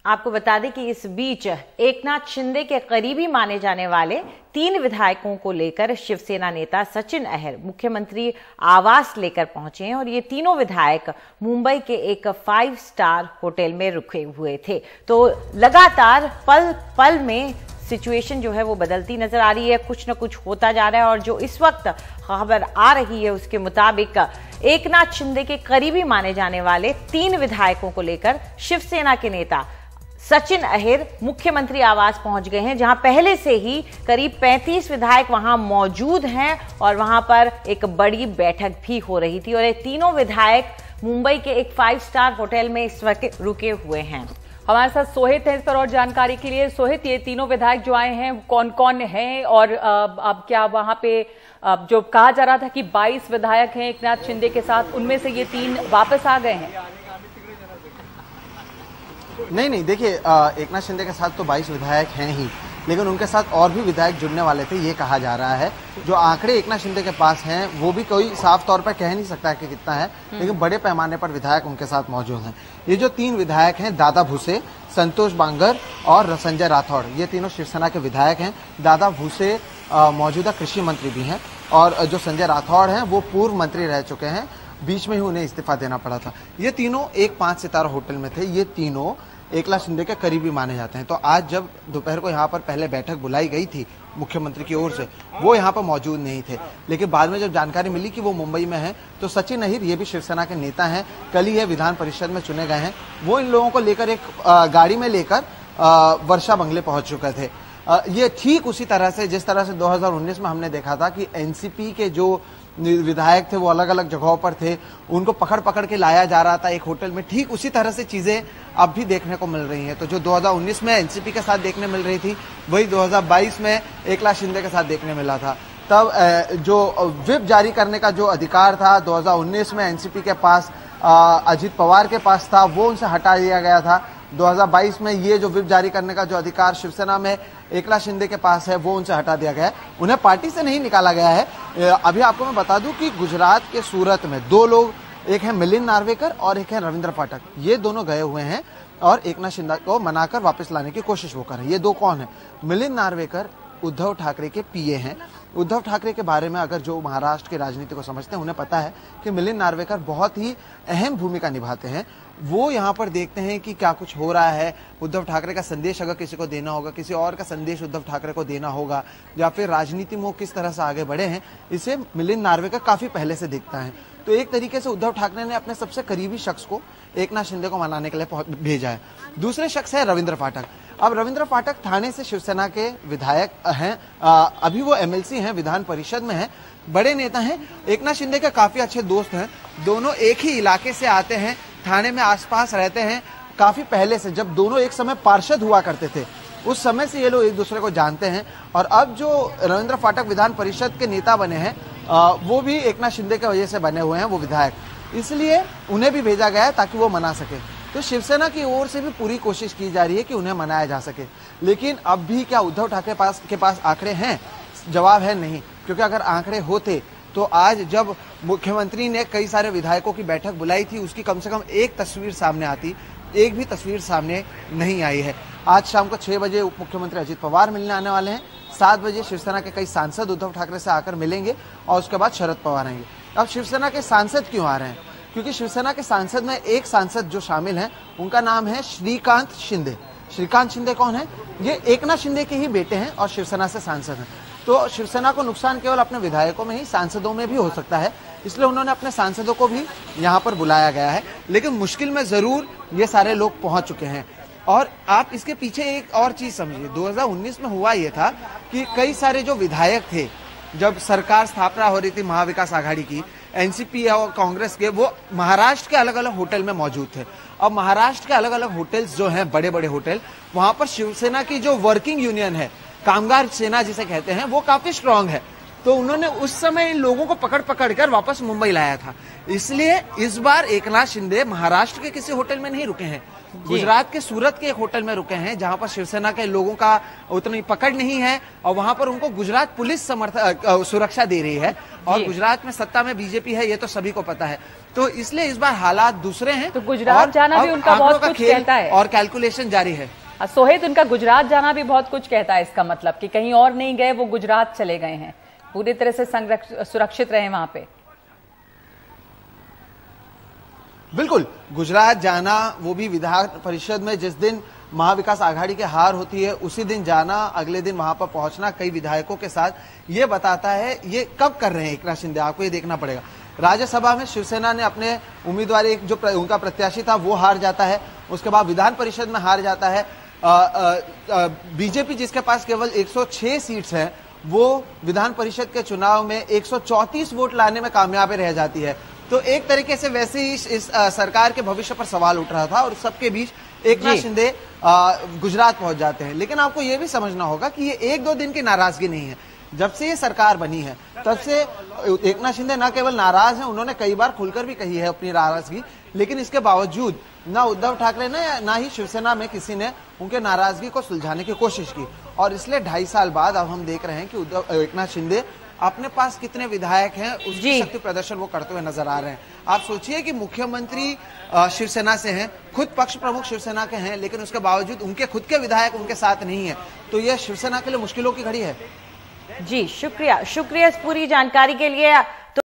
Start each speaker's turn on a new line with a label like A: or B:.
A: आपको बता दें कि इस बीच एकनाथ शिंदे के करीबी माने जाने वाले 3 विधायकों को लेकर शिवसेना नेता सचिन अहिर मुख्यमंत्री आवास लेकर पहुंचे हैं और ये तीनों विधायक मुंबई के एक 5 स्टार होटल में रुके हुए थे। तो लगातार पल पल में सिचुएशन जो है वो बदलती नजर आ रही है, कुछ न कुछ होता जा रहा है। और जो इस वक्त खबर आ रही है उसके मुताबिक एकनाथ शिंदे के करीबी माने जाने वाले 3 विधायकों को लेकर शिवसेना के नेता सचिन अहिर मुख्यमंत्री आवास पहुंच गए हैं, जहां पहले से ही करीब 35 विधायक वहां मौजूद हैं और वहां पर एक बड़ी बैठक भी हो रही थी। और ये तीनों विधायक मुंबई के एक 5 स्टार होटल में इस वक्त रुके हुए हैं।
B: हमारे साथ सोहित है इस पर और जानकारी के लिए। सोहित, ये तीनों विधायक जो आए हैं कौन कौन हैं और अब क्या वहां पे जो कहा जा रहा था कि 22 विधायक हैं एकनाथ शिंदे के साथ, उनमें से ये 3 वापस आ गए हैं?
C: नहीं, देखिए एकनाथ शिंदे के साथ तो 22 विधायक हैं ही, लेकिन उनके साथ और भी विधायक जुड़ने वाले थे, ये कहा जा रहा है। जो आंकड़े एकनाथ शिंदे के पास हैं वो भी कोई साफ तौर पर कह नहीं सकता है कि कितना है, लेकिन बड़े पैमाने पर विधायक उनके साथ मौजूद हैं। ये जो 3 विधायक हैं, दादा भूसे, संतोष बांगर और संजय राठौड़, ये तीनों शिवसेना के विधायक हैं। दादा भूसे मौजूदा कृषि मंत्री भी हैं और जो संजय राठौड़ हैं वो पूर्व मंत्री रह चुके हैं, बीच में ही उन्हें इस्तीफा देना पड़ा था। ये तीनों एक 5 सितारा होटल में थे। ये तीनों एकनाथ शिंदे के करीबी माने जाते हैं। तो आज जब दोपहर को यहाँ पर पहले बैठक बुलाई गई थी मुख्यमंत्री की ओर से, वो यहाँ पर मौजूद नहीं थे, लेकिन बाद में जब जानकारी मिली कि वो मुंबई में हैं, तो सचिन अहिर, ये भी शिवसेना के नेता हैं, कल ही ये विधान परिषद में चुने गए हैं, वो इन लोगों को लेकर एक गाड़ी में लेकर वर्षा बंगले पहुंच चुके थे। ये ठीक उसी तरह से जिस तरह से 2019 में हमने देखा था कि एनसीपी के जो विधायक थे वो अलग अलग जगहों पर थे, उनको पकड़ पकड़ के लाया जा रहा था एक होटल में, ठीक उसी तरह से चीजें अब भी देखने को मिल रही हैं। तो जो 2019 में एनसीपी के साथ देखने मिल रही थी, वही 2022 में एकनाथ शिंदे के साथ देखने मिला था। तब जो व्हिप जारी करने का जो अधिकार था 2019 में एनसीपी के पास, अजित पवार के पास था, वो उनसे हटा दिया गया था। 2022 में ये जो व्हिप जारी करने का जो अधिकार शिवसेना में एकनाथ शिंदे के पास है, वो उनसे हटा दिया गया है, उन्हें पार्टी से नहीं निकाला गया है। अभी आपको मैं बता दूं कि गुजरात के सूरत में 2 लोग, एक है मिलिंद नार्वेकर और एक है रविंद्र फाटक, ये दोनों गए हुए हैं और एकनाथ शिंदे को मनाकर वापस लाने की कोशिश वो कर रहे हैं। ये 2 कौन है? मिलिंद नार्वेकर उद्धव ठाकरे के पीए हैं। उद्धव ठाकरे के बारे में अगर जो महाराष्ट्र की राजनीति को समझते हैं उन्हें पता है कि मिलिंद नार्वेकर बहुत ही अहम भूमिका निभाते हैं। वो यहाँ पर देखते हैं कि क्या कुछ हो रहा है, उद्धव ठाकरे का संदेश अगर किसी को देना होगा, किसी और का संदेश उद्धव ठाकरे को देना होगा, या फिर राजनीति में वो किस तरह से आगे बढ़े हैं, इसे मिलिंद नार्वेकर काफी पहले से देखता है। तो एक तरीके से उद्धव ठाकरे ने अपने सबसे करीबी शख्स को एकनाथ शिंदे को मनाने के लिए भेजा है। दूसरे शख्स है रविंद्र फाटक। अब रविंद्र फाटक थाने से शिवसेना के विधायक हैं, अभी वो एमएलसी हैं, विधान परिषद में हैं, बड़े नेता हैं, एकनाथ शिंदे के काफी अच्छे दोस्त हैं। दोनों एक ही इलाके से आते हैं, थाने में आसपास रहते हैं काफी पहले से। जब दोनों एक समय पार्षद हुआ करते थे, उस समय से ये लोग एक दूसरे को जानते हैं। और अब जो रविंद्र फाटक विधान परिषद के नेता बने हैं, वो भी एकनाथ शिंदे की वजह से बने हुए हैं वो विधायक, इसलिए उन्हें भी भेजा गया है ताकि वो मना सके। तो शिवसेना की ओर से भी पूरी कोशिश की जा रही है कि उन्हें मनाया जा सके। लेकिन अब भी क्या उद्धव ठाकरे के पास आंकड़े हैं? जवाब है नहीं, क्योंकि अगर आंकड़े होते तो आज जब मुख्यमंत्री ने कई सारे विधायकों की बैठक बुलाई थी, उसकी कम से कम एक तस्वीर सामने आती। एक भी तस्वीर सामने नहीं आई है। आज शाम को 6 बजे उप मुख्यमंत्री अजित पवार मिलने आने वाले हैं, 7 बजे शिवसेना के कई सांसद उद्धव ठाकरे से आकर मिलेंगे और उसके बाद शरद पवार आएंगे। अब शिवसेना के सांसद क्यों आ रहे हैं? क्योंकि शिवसेना के सांसद में एक सांसद जो शामिल हैं, उनका नाम है श्रीकांत शिंदे। श्रीकांत शिंदे कौन है? ये एकनाथ शिंदे के ही बेटे हैं और शिवसेना से सांसद हैं। तो शिवसेना को नुकसान केवल अपने विधायकों में ही, सांसदों में भी हो सकता है, इसलिए उन्होंने अपने सांसदों को भी यहाँ पर बुलाया गया है। लेकिन मुश्किल में जरूर ये सारे लोग पहुंच चुके हैं। और आप इसके पीछे एक और चीज समझिए, 2019 में हुआ ये था कि कई सारे जो विधायक थे, जब सरकार स्थापना हो रही थी महाविकास आघाड़ी की, एनसीपी और कांग्रेस के, वो महाराष्ट्र के अलग अलग होटल में मौजूद थे। अब महाराष्ट्र के अलग अलग होटल्स जो हैं, बड़े बड़े होटल, वहां पर शिवसेना की जो वर्किंग यूनियन है, कामगार सेना जिसे कहते हैं, वो काफी स्ट्रांग है। तो उन्होंने उस समय इन लोगों को पकड़ कर वापस मुंबई लाया था। इसलिए इस बार एकनाथ शिंदे महाराष्ट्र के किसी होटल में नहीं रुके हैं, गुजरात के सूरत के एक होटल में रुके हैं, जहां पर शिवसेना के लोगों का उतनी पकड़ नहीं है और वहां पर उनको गुजरात पुलिस सुरक्षा दे रही है। और गुजरात में सत्ता में बीजेपी है, ये तो सभी को पता है। तो इसलिए इस बार हालात दूसरे हैं।
B: तो गुजरात जाना भी उनका बहुत कुछ कहता है
C: और कैलकुलेशन जारी है।
B: सोहित, उनका गुजरात जाना भी बहुत कुछ कहता है। इसका मतलब कि कहीं और नहीं गए, वो गुजरात चले गए हैं, पूरी तरह से सुरक्षित रहे वहां पे।
C: बिल्कुल, गुजरात जाना, वो भी विधान परिषद में जिस दिन महाविकास आघाड़ी की हार होती है उसी दिन जाना, अगले दिन वहां पर पहुंचना कई विधायकों के साथ, ये बताता है ये कब कर रहे हैं एकनाथ शिंदे, आपको ये देखना पड़ेगा। राज्यसभा में शिवसेना ने अपने उम्मीदवार जो उनका प्रत्याशी था वो हार जाता है, उसके बाद विधान परिषद में हार जाता है। बीजेपी जिसके पास केवल 106 सीट्स हैं, वो विधान परिषद के चुनाव में 134 वोट लाने में कामयाब रह जाती है। तो एक तरीके से वैसे ही इस सरकार के भविष्य पर सवाल उठ रहा था और सबके बीच एकनाथ शिंदे गुजरात पहुंच जाते हैं। लेकिन आपको यह भी समझना होगा कि ये 1-2 दिन की नाराजगी नहीं है। जब से ये सरकार बनी है तब से एकनाथ शिंदे न केवल नाराज हैं, उन्होंने कई बार खुलकर भी कही है अपनी नाराजगी, लेकिन इसके बावजूद ना उद्धव ठाकरे ने ना ही शिवसेना में किसी ने उनके नाराजगी को सुलझाने की कोशिश की। और इसलिए 2.5 साल बाद अब हम देख रहे हैं कि एकनाथ शिंदे अपने पास कितने विधायक हैं उसकी शक्ति प्रदर्शन वो करते हुए नजर आ रहे हैं। आप सोचिए कि मुख्यमंत्री शिवसेना से हैं, खुद पक्ष प्रमुख शिवसेना के हैं, लेकिन उसके बावजूद उनके खुद के विधायक उनके साथ नहीं है। तो यह शिवसेना के लिए मुश्किलों की घड़ी है।
A: जी शुक्रिया इस पूरी जानकारी के लिए।